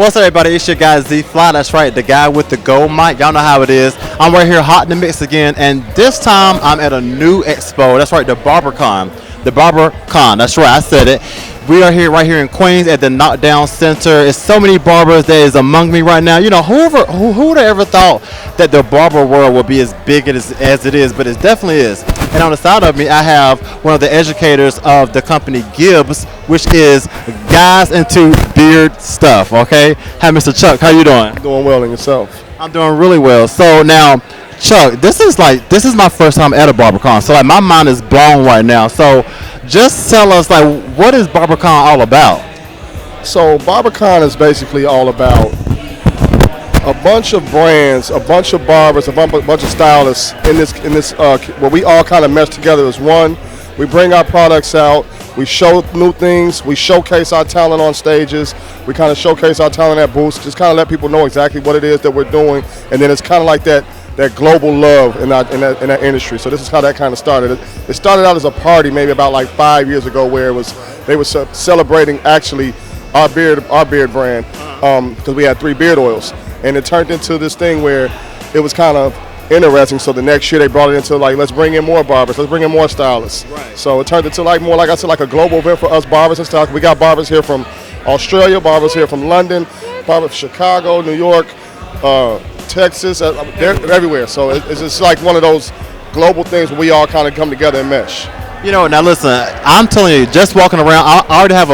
What's up, everybody? It's your guy Z Fly. That's right, the guy with the gold mic. Y'all know how it is. I'm right here, hot in the mix again, and this time I'm at a new expo. That's right, the Barbercon. The Barbercon. That's right, I said it. We are here, right here in Queens, at the Knockdown Center. It's so many barbers that is among me right now. You know, who would have ever thought that the barber world would be as big as it is? But it definitely is. And on the side of me, I have one of the educators of the company Gibbs, which is guys into beard stuff. Okay, hi, Mr. Chuck. How you doing? Doing well, and yourself? I'm doing really well. So now, Chuck, this is my first time at a Barbercon. So like my mind is blown right now. So just tell us, like, what is Barbercon all about? So Barbercon is basically all about a bunch of brands, a bunch of barbers, a bunch of stylists in this where we all kind of mesh together as one. We bring our products out, we show new things, we showcase our talent on stages, we kind of showcase our talent at booths, just kind of let people know exactly what it is that we're doing, and then it's kind of like that global love in that industry. So this is how that kind of started. It started out as a party maybe about like 5 years ago, where they were celebrating actually our beard brand, because we had 3 beard oils, and it turned into this thing where it was kind of interesting. So the next year they brought it into like, let's bring in more barbers, let's bring in more stylists. Right. So it turned into like more, like I said, like a global event for us barbers and stylists. We got barbers here from Australia, barbers here from London, barbers from Chicago, New York, Texas, they're everywhere. So it's just like one of those global things where we all kind of come together and mesh. You know, now listen, I'm telling you, just walking around, I already have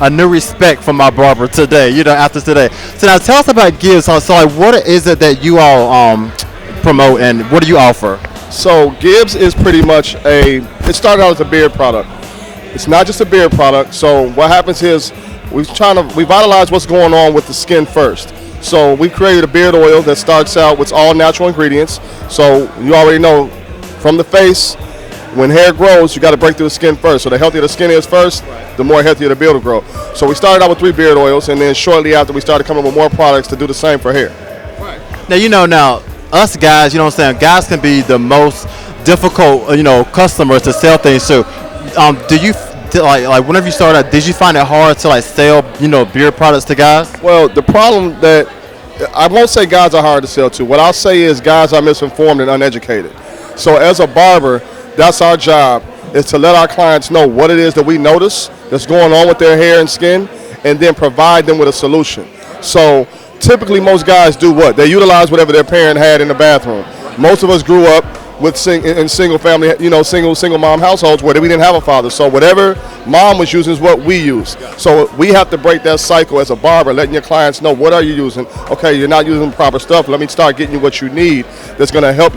a new respect for my barber today, you know, after today. So now tell us about Gibbs. So like, what is it that you all promote, and what do you offer? So Gibbs is pretty much it started out as a beard product. It's not just a beard product. So what happens is we vitalize what's going on with the skin first. So we created a beard oil that starts out with all natural ingredients. So you already know, from the face, when hair grows, you got to break through the skin first. So the healthier the skin is first, the more healthier the beard will grow. So we started out with 3 beard oils, and then shortly after we started coming up with more products to do the same for hair. Right. Now, you know, us guys, you know what I'm saying, guys can be the most difficult, you know, customers to sell things to. Do you like whenever you started out, did you find it hard to like sell, you know, beard products to guys? Well, the problem that I won't say guys are hard to sell to. What I'll say is guys are misinformed and uneducated. So as a barber, that's our job, is to let our clients know what it is that we notice that's going on with their hair and skin, and then provide them with a solution. So typically most guys do what? They utilize whatever their parent had in the bathroom. Most of us grew up in single family, you know, single mom households where we didn't have a father. So whatever mom was using is what we use. So we have to break that cycle as a barber, letting your clients know, what are you using? Okay, you're not using the proper stuff. Let me start getting you what you need that's going to help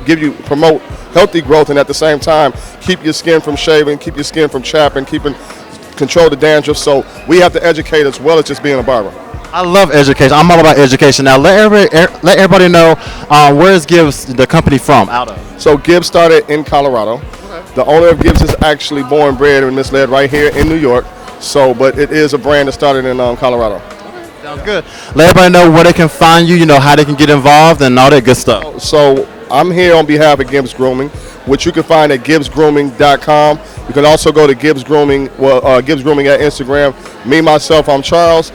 promote healthy growth, and at the same time keep your skin from shaving, keep your skin from chapping, control the dandruff. So we have to educate as well as just being a barber. I love education. I'm all about education. Now let everybody know, where is Gibbs, the company, from? Out of. So Gibbs started in Colorado. Okay. The owner of Gibbs is actually born, bred, and misled right here in New York. So, but it is a brand that started in Colorado. Okay. Sounds good. Let everybody know where they can find you, you know, how they can get involved and all that good stuff. So I'm here on behalf of Gibbs Grooming, which you can find at gibbsgrooming.com. You can also go to Gibbs Grooming, Gibbs Grooming at Instagram. Me, myself, I'm Charles.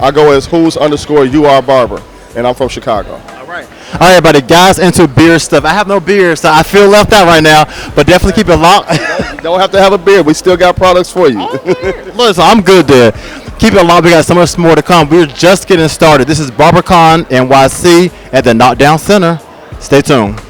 I go as who's_you are barber, and I'm from Chicago. All right, everybody, guys into beard stuff. I have no beard, so I feel left out right now, but definitely keep it locked. Don't have to have a beard. We still got products for you. Listen, I'm good there. Keep it locked. We got so much more to come. We're just getting started. This is Barbercon NYC at the Knockdown Center. Stay tuned.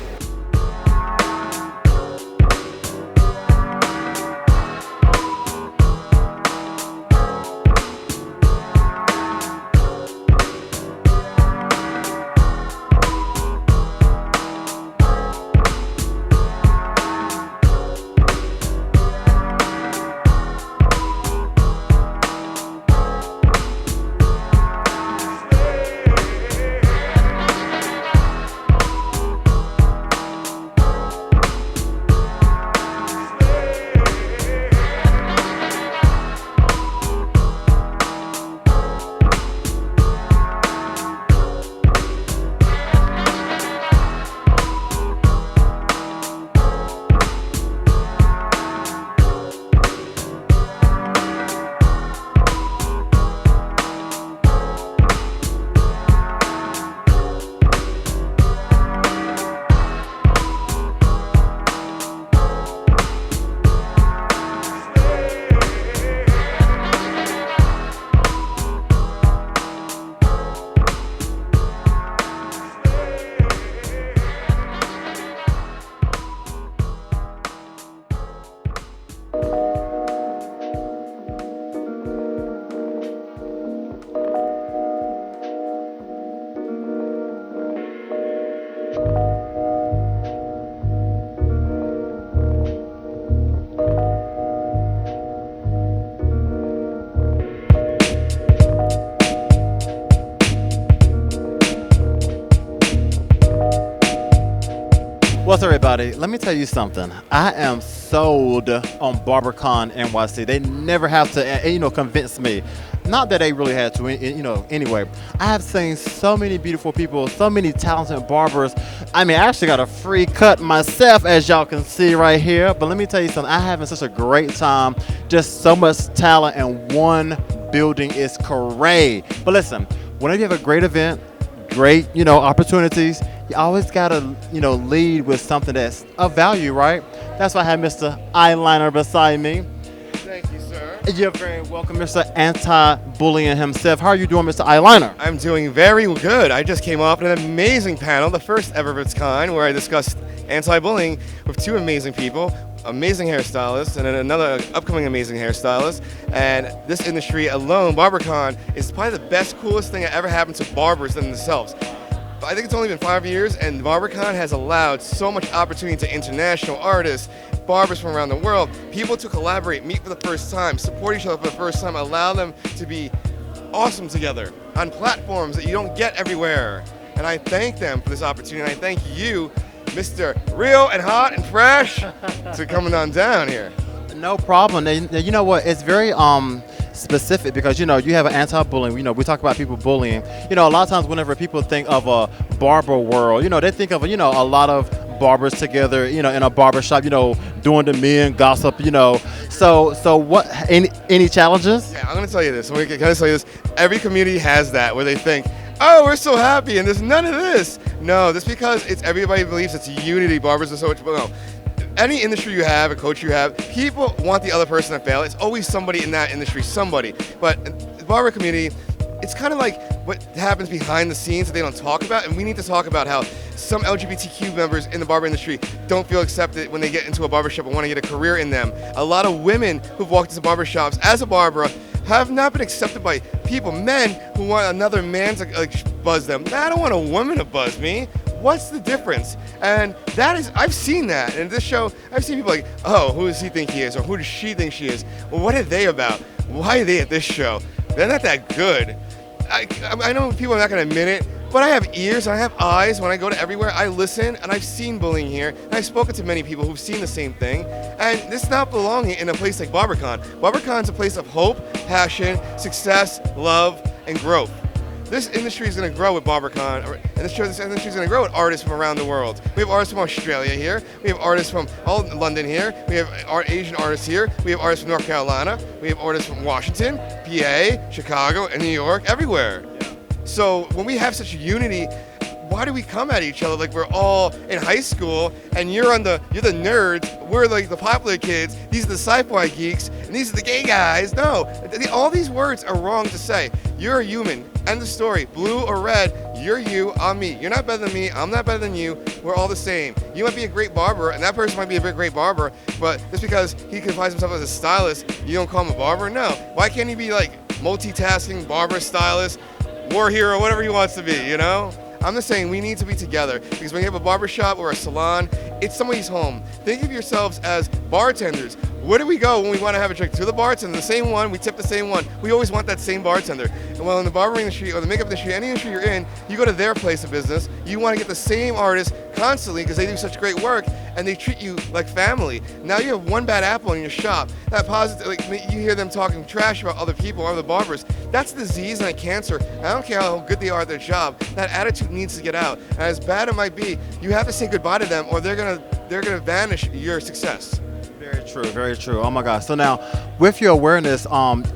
What's up, everybody? Let me tell you something. I am sold on Barbercon NYC. They never have to, convince me. Not that they really had to, anyway. I have seen so many beautiful people, so many talented barbers. I mean, I actually got a free cut myself, as y'all can see right here. But let me tell you something. I'm having such a great time. Just so much talent in one building is cray. But listen, whenever you have a great event, great, opportunities, you always gotta, lead with something that's of value, right? That's why I have Mr. Eyeliner beside me. Thank you, sir. You're very welcome, Mr. Anti-Bullying himself. How are you doing, Mr. Eyeliner? I'm doing very good. I just came off an amazing panel, the first ever of its kind, where I discussed anti-bullying with two amazing people, amazing hairstylists, and then another upcoming amazing hairstylist. And this industry alone, Barbercon, is probably the best, coolest thing that ever happened to barbers themselves. I think it's only been 5 years, and Barbercon has allowed so much opportunity to international artists, barbers from around the world, people to collaborate, meet for the first time, support each other for the first time, allow them to be awesome together on platforms that you don't get everywhere. And I thank them for this opportunity, and I thank you, Mr. Real and Hot and Fresh, to coming on down here. No problem. Now, you know what? It's very specific because you have an anti-bullying. We talk about people bullying. A lot of times whenever people think of a barber world, they think of a lot of barbers together, in a barber shop, doing the men gossip, So what? Any challenges? Yeah, I'm gonna tell you this. Can I tell you this? Every community has that where they think, oh, we're so happy, and there's none of this. No, that's because everybody believes it's unity. Barbers are so much. No. Any industry you have, a coach you have, people want the other person to fail. It's always somebody in that industry, somebody. But the barber community, it's kind of like what happens behind the scenes that they don't talk about, and we need to talk about how some LGBTQ members in the barber industry don't feel accepted when they get into a barbershop and want to get a career in them. A lot of women who've walked into barbershops as a barber have not been accepted by people, men who want another man to buzz them. I don't want a woman to buzz me. What's the difference? And I've seen that. In this show, I've seen people like, oh, who does he think he is? Or who does she think she is? Well, what are they about? Why are they at this show? They're not that good. I know people are not going to admit it, but I have ears and I have eyes. When I go to everywhere, I listen, and I've seen bullying here. And I've spoken to many people who've seen the same thing. And this is not belonging in a place like Barbercon. Barbercon is a place of hope, passion, success, love, and growth. This industry is going to grow with Barbercon, and this industry is going to grow with artists from around the world. We have artists from Australia here. We have artists from London here. We have Asian artists here. We have artists from North Carolina. We have artists from Washington, PA, Chicago, and New York, everywhere. So when we have such unity, why do we come at each other like we're all in high school and you're the nerds, we're like the popular kids, these are the sci-fi geeks, and these are the gay guys? No, all these words are wrong to say. You're a human. End of story. Blue or red, you're you, I'm me. You're not better than me, I'm not better than you. We're all the same. You might be a great barber, and that person might be a great barber, but just because he confines himself as a stylist, you don't call him a barber? No. Why can't he be like multitasking barber, stylist, war hero, whatever he wants to be, I'm just saying we need to be together, because when you have a barbershop or a salon, it's somebody's home. Think of yourselves as bartenders. Where do we go when we want to have a drink? To the bartender, the same one, we tip the same one. We always want that same bartender. And well, in the barbering industry or the makeup industry, any industry you're in, you go to their place of business, you want to get the same artist constantly because they do such great work and they treat you like family. Now you have one bad apple in your shop. That positive, you hear them talking trash about other people, other barbers. That's a disease and a cancer. I don't care how good they are at their job. That attitude needs to get out. And as bad it might be, you have to say goodbye to them or they're gonna vanish your success. Very true, very true. Oh my gosh. So now, with your awareness,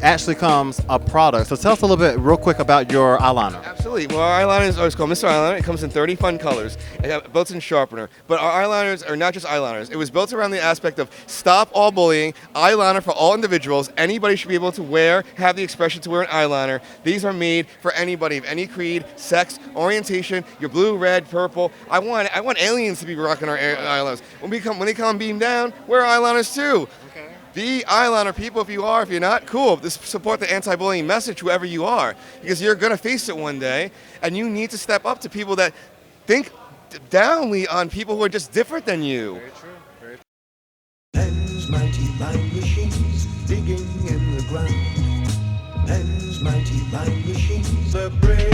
actually comes a product. So tell us a little bit real quick about your eyeliner. Absolutely. Well, our eyeliner is always called Mr. Eyeliner. It comes in 30 fun colors. It has a built-in sharpener. But our eyeliners are not just eyeliners. It was built around the aspect of stop all bullying, eyeliner for all individuals. Anybody should be able to have the expression to wear an eyeliner. These are made for anybody of any creed, sex, orientation. You're blue, red, purple. I want aliens to be rocking our eyeliners. When they come beam down, wear eyeliners too. Okay. Be eyeliner people if you are. If you're not, cool. Just support the anti-bullying message, whoever you are, because you're going to face it one day, and you need to step up to people that think downly on people who are just different than you. Very true. Very true. Men's mighty line machines digging in the ground. Men's mighty line machines, the brave.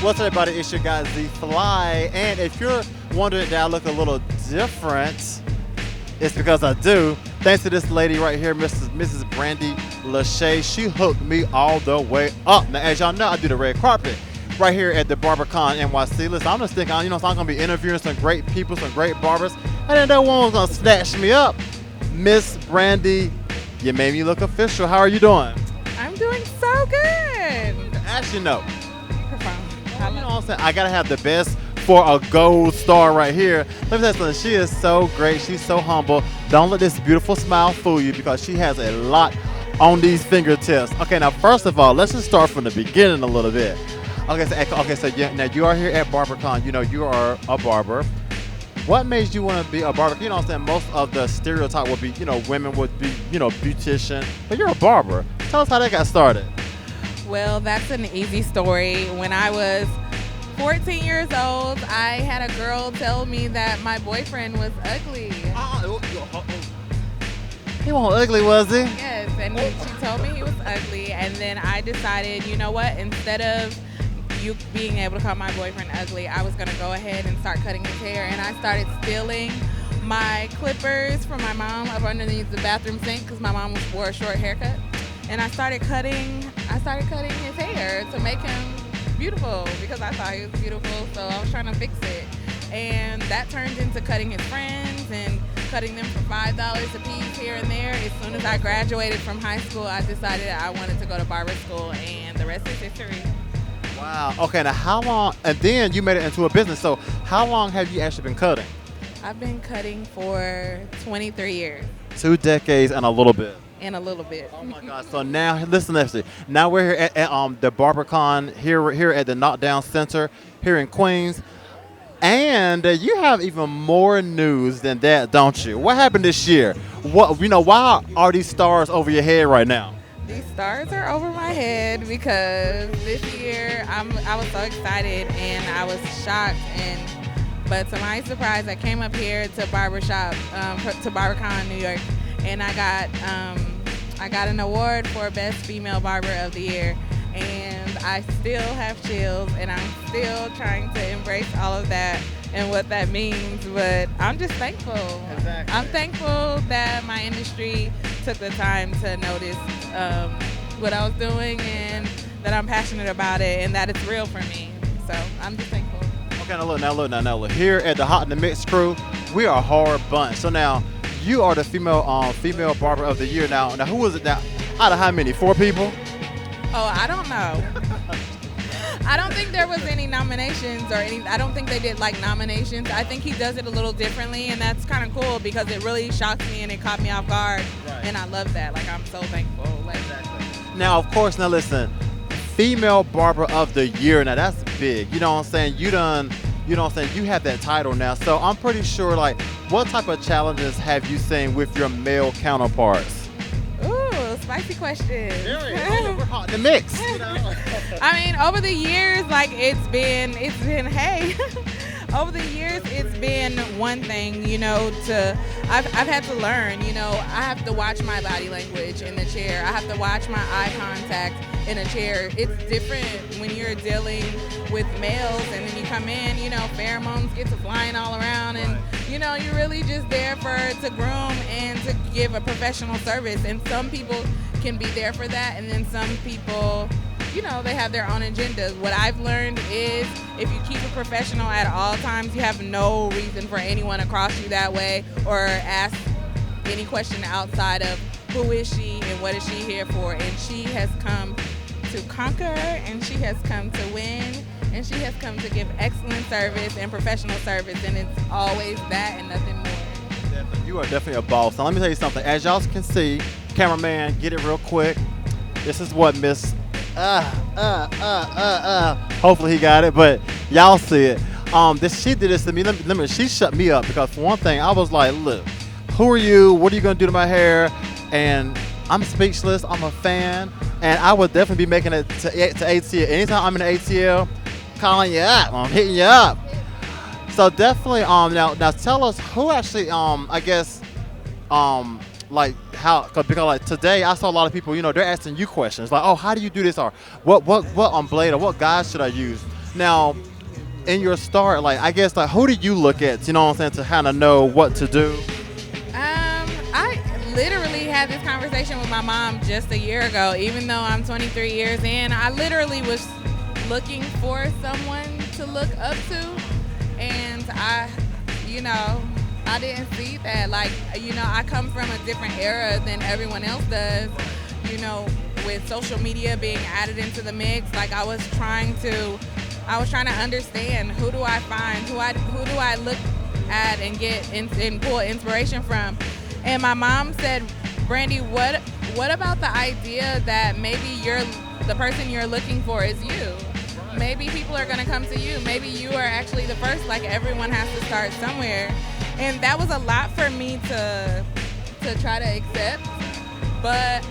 What's up, everybody? It's your guy Z Fly, and if you're wondering that I look a little different, it's because I do. Thanks to this lady right here, Mrs. Brandy Lachey. She hooked me all the way up. Now, as y'all know, I do the red carpet right here at the Barbercon NYC. Listen, I'm just thinking, so I'm gonna be interviewing some great people, some great barbers. I didn't know one was gonna snatch me up. Miss Brandy, you made me look official. How are you doing? I'm doing so good. As you know. Profound. You know what I'm saying? I gotta have the best for a gold star right here. Let me tell you something. She is so great. She's so humble. Don't let this beautiful smile fool you because she has a lot on these fingertips. Okay, now first of all, let's just start from the beginning a little bit. So now you are here at Barbercon. You are a barber. What made you want to be a barber? You know what I'm saying? Most of the stereotype would be, women would be, beautician, but you're a barber. Tell us how that got started. Well, that's an easy story. When I was 14 years old, I had a girl tell me that my boyfriend was ugly. He wasn't ugly, was he? Yes, and she told me he was ugly, and then I decided, you know what, instead of you being able to call my boyfriend ugly, I was going to go ahead and start cutting his hair, and I started stealing my clippers from my mom up underneath the bathroom sink because my mom wore a short haircut, and I started cutting his hair to make him beautiful because I thought he was beautiful, so I was trying to fix it. And that turned into cutting his friends and cutting them for $5 a piece here and there. As soon as I graduated from high school, I decided I wanted to go to barber school, and the rest is history. Wow. Okay, now how long, and then you made it into a business, so how long have you actually been cutting? I've been cutting for 23 years. 2 decades and a little bit. And a little bit. Oh my God! So now, listen. Now we're here at the Barbercon here at the Knockdown Center here in Queens, and you have even more news than that, don't you? What happened this year? Why are these stars over your head right now? These stars are over my head because this year I was so excited and I was shocked, but to my surprise, I came up here to Barbercon New York, and I got an award for Best Female Barber of the Year, and I still have chills, and I'm still trying to embrace all of that and what that means, but I'm just thankful. Exactly. I'm thankful that my industry took the time to notice what I was doing and that I'm passionate about it and that it's real for me, so I'm just thankful. Okay, now look. Here at the Hot in the Mix crew, we are a hard bunch. So now, you are the female barber of the year. Now who was it now? Out of how many? 4 people? Oh, I don't know. I don't think there was any nominations or any. I don't think they did like nominations. I think he does it a little differently, and that's kind of cool because it really shocked me and it caught me off guard. Right. And I love that. Like, I'm so thankful. Exactly. Now, of course, listen, female barber of the year. Now that's big. You know what I'm saying? You have that title now. So I'm pretty sure, like, what type of challenges have you seen with your male counterparts? Ooh, spicy question. We're hot in the mix. I mean, over the years, like, it's been hey. Over the years, it's been one thing, I've had to learn, I have to watch my body language in the chair. I have to watch my eye contact in a chair. It's different when you're dealing with males and then you come in, pheromones get to flying all around and, you're really just there to groom and to give a professional service. And some people can be there for that, and then some people, you know, they have their own agendas. What I've learned is if you keep it professional at all times, you have no reason for anyone to cross you that way or ask any question outside of who is she and what is she here for. And she has come to conquer, and she has come to win, and she has come to give excellent service and professional service, and it's always that and nothing more. You are definitely a boss. Now let me tell you something. As y'all can see, cameraman, get it real quick. This is what Miss. Hopefully he got it, but y'all see it. She did this to me. She shut me up because for one thing, I was like, look, who are you? What are you gonna do to my hair? And I'm speechless. I'm a fan, and I would definitely be making it to ATL. Anytime I'm in the ATL, calling you up. I'm hitting you up. So definitely, now tell us who actually, I guess, like how, because like today I saw a lot of people, you know, they're asking you questions like, oh, how do you do this, or what blade or what guys should I use? Now, in your start, like I guess like who do you look at, you know what I'm saying, to kind of know what to do? I literally had this conversation with my mom just a year ago. Even though I'm 23 years in, I literally was looking for someone to look up to, and I didn't see that. Like, you know, I come from a different era than everyone else does, you know, with social media being added into the mix. Like I was trying to understand, who do I find, who do I look at and get and pull inspiration from. And my mom said, Brandy, what about the idea that maybe the person you're looking for is you? Maybe people are gonna come to you. Maybe you are actually the first. Like everyone has to start somewhere. And that was a lot for me to try to accept. But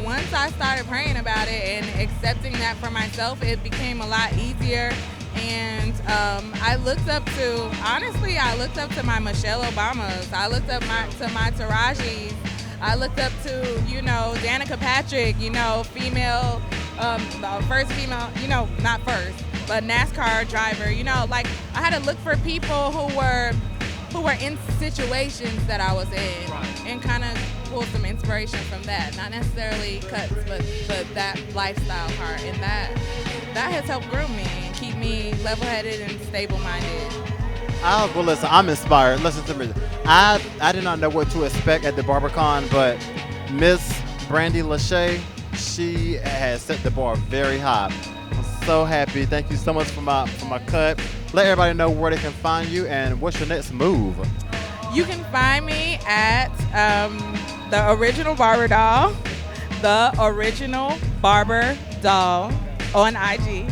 once I started praying about it and accepting that for myself, it became a lot easier. And I looked up to my Michelle Obamas. I looked up to my Tarajis. I looked up to, you know, Danica Patrick, you know, female, first female, you know, not first, but NASCAR driver. You know, like I had to look for people who were in situations that I was in, and kind of pull some inspiration from that. Not necessarily cuts, but that lifestyle part, and that has helped groom me and keep me level-headed and stable-minded. Well, listen, I'm inspired. Listen to me. I did not know what to expect at the Barbercon, but Miss Brandy Lachey, she has set the bar very high. I'm so happy. Thank you so much for my cut. Let everybody know where they can find you and what's your next move. You can find me at the Original Barber Doll, the Original Barber Doll on IG.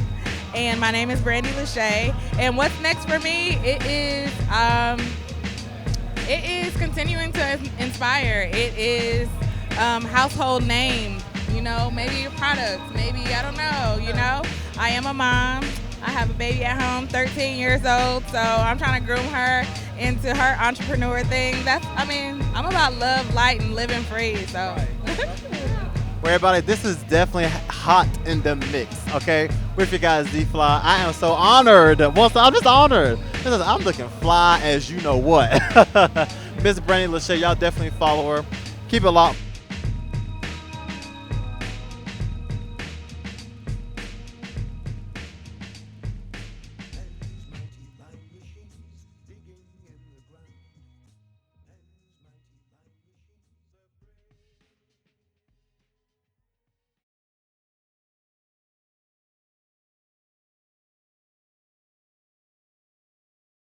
And my name is Brandy Lachey. And what's next for me? It is continuing to inspire. It is household name. You know, maybe your products. Maybe, I don't know. You know, I am a mom. I have a baby at home, 13 years old. So I'm trying to groom her into her entrepreneur thing. I'm about love, light, and living free. So. Well, everybody, this is definitely hot in the mix, okay? With your guys, D-Fly. I am so honored. Well, I'm just honored. I'm looking fly as you know what. Miss Brandy Lachey, y'all definitely follow her. Keep it locked.